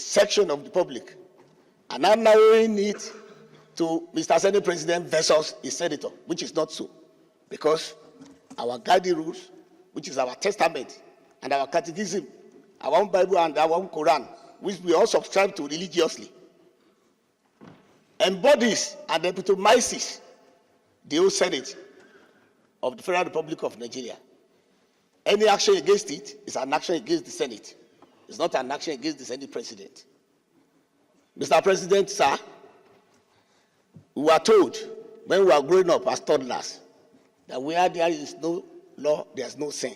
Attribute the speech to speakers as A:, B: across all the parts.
A: section of the public, and I'm narrowing it to Mr. Senate President versus a senator, which is not so, because our guiding rules, which is our testament and our catechism, our own Bible and our own Quran, which we all subscribe to religiously, embodies and epitomizes the whole Senate of the Federal Republic of Nigeria. Any action against it is an action against the Senate. It's not an action against the Senate President. Mr. President, sir, we were told when we were growing up as toddlers that where there is no law, there's no sin.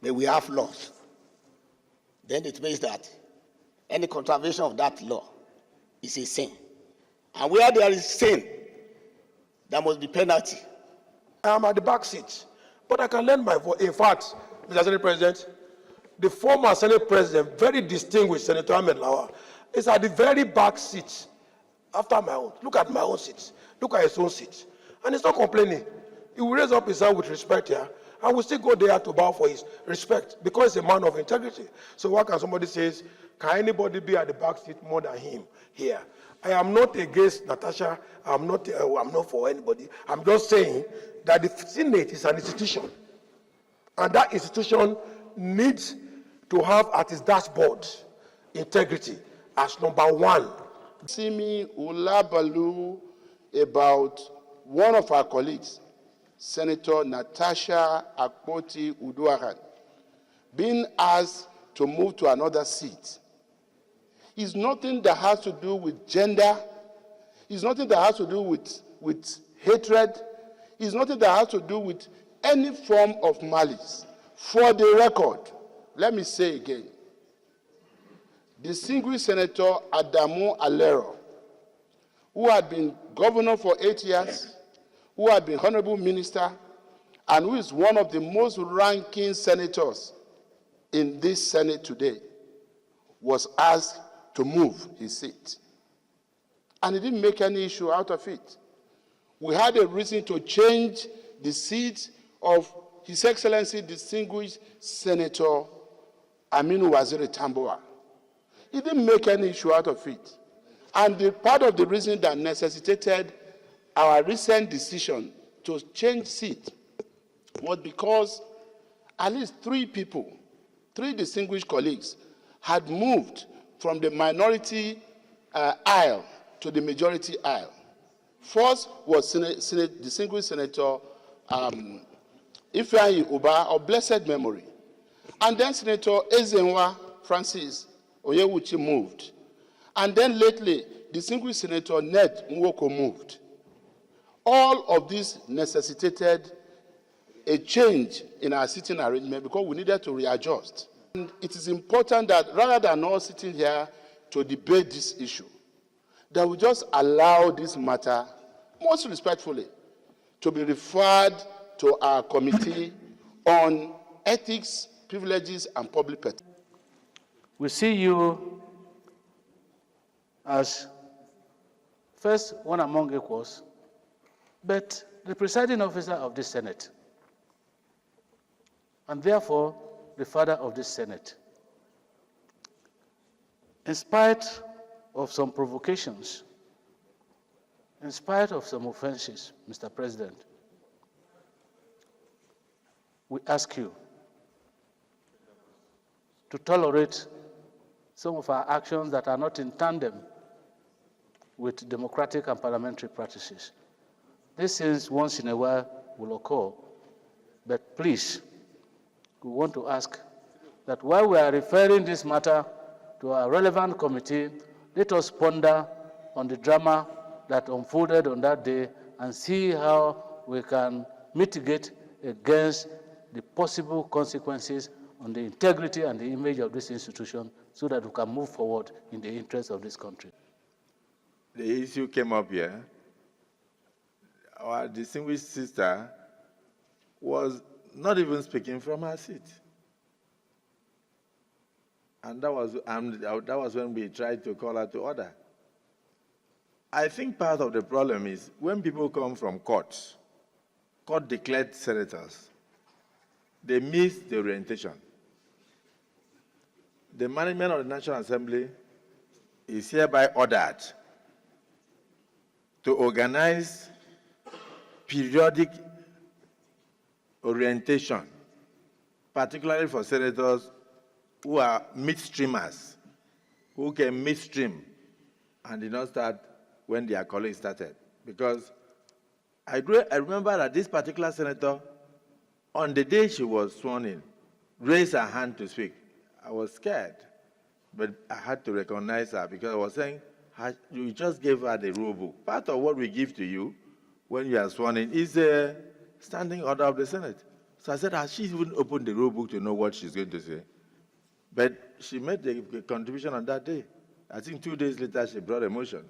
A: But we have laws. Then it means that any contravention of that law is a sin. And where there is sin, there must be penalty.
B: I am at the back seat, but I can lend my voice. In fact, Mr. Senate President, the former Senate President, very distinguished Senator Ahmed Lawal, is at the very back seat after my own. Look at my own seat. Look at his own seat. And he's not complaining. He will raise up his hand with respect here, and will still go there to bow for his respect, because he's a man of integrity. So why can somebody say, can anybody be at the back seat more than him here? I am not against Natasha. I'm not for anybody. I'm just saying that the Senate is an institution, and that institution needs to have at its dashboard integrity as number one.
C: Simi Ulabalu about one of our colleagues, Senator Natasha Akpoti-Uduaghan, being asked to move to another seat. It's nothing that has to do with gender. It's nothing that has to do with hatred. It's nothing that has to do with any form of malice. For the record, let me say again, distinguished Senator Adamu Alero, who had been governor for 8 years, who had been honorable minister, and who is one of the most ranking senators in this Senate today, was asked to move his seat. And he didn't make any issue out of it. We had a reason to change the seat of His Excellency Distinguished Senator Aminu Waziri Tambuwa. He didn't make any issue out of it. And the part of the reason that necessitated our recent decision to change seat was because at least 3 people, 3 distinguished colleagues, had moved from the minority aisle to the majority aisle. First was distinguished Senator Ifeanyi Uba of blessed memory. And then Senator Ezenwa Francis Oyewuchi moved. And then lately, distinguished Senator Ned Nwoko moved. All of this necessitated a change in our sitting arrangement because we needed to readjust. And it is important that rather than all sitting here to debate this issue, that we just allow this matter, most respectfully, to be referred to our committee on ethics, privileges, and public petitions.
D: We see you as first one among equals, but the presiding officer of this Senate, and therefore the father of this Senate. In spite of some provocations, in spite of some offenses, Mr. President, we ask you to tolerate some of our actions that are not in tandem with democratic and parliamentary practices. These things once in a while will occur, but please, we want to ask that while we are referring this matter to a relevant committee, let us ponder on the drama that unfolded on that day and see how we can mitigate against the possible consequences on the integrity and the image of this institution so that we can move forward in the interest of this country.
E: The issue came up here. Our distinguished sister was not even speaking from her seat. And that was when we tried to call her to order. I think part of the problem is when people come from court-declared senators, they miss the orientation. The management of the National Assembly is hereby ordered to organize periodic orientation, particularly for senators who are midstreamers, who can midstream and did not start when their colleagues started. Because I remember that this particular senator, on the day she was sworn in, raised her hand to speak. I was scared, but I had to recognize her because I was saying, you just gave her the rule book. Part of what we give to you when you are sworn in is a standing order of the Senate. So I said, has she even opened the rule book to know what she's going to say? But she made the contribution on that day. I think 2 days later, she brought a motion.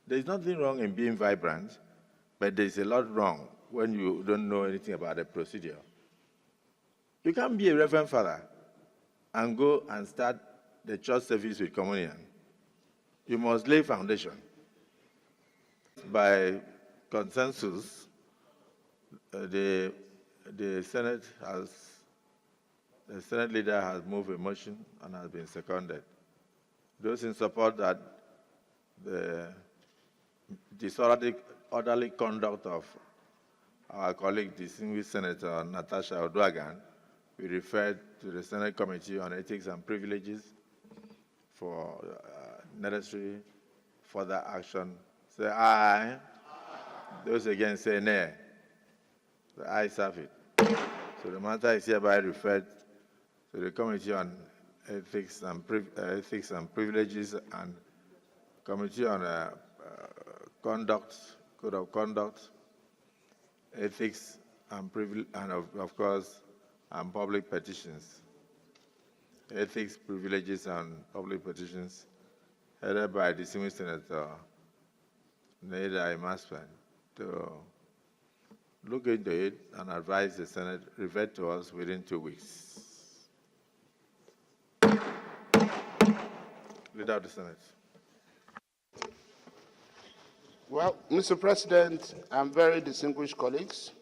E: There's nothing wrong in being vibrant, but there's a lot wrong when you don't know anything about the procedure. You can't be a Reverend Father and go and start the church service with communion. You must lay foundation. By consensus, the Senate leader has moved a motion and has been seconded. Those in support that the disorderly conduct of our colleague, distinguished Senator Natasha Akpoti-Uduaghan, we referred to the Senate Committee on Ethics and Privileges for necessary further action. Say aye. Those against say nay. The ayes have it. So the matter is hereby referred to the Committee on Ethics and Privileges and Committee on Conduct, Code of Conduct, Ethics and of course, and Public Petitions. Ethics, Privileges, and Public Petitions, headed by distinguished Senator Yemi Adaramodu, to look into it and advise the Senate revert to us within 2 weeks. Leader of the Senate.
C: Well, Mr. President and very distinguished colleagues,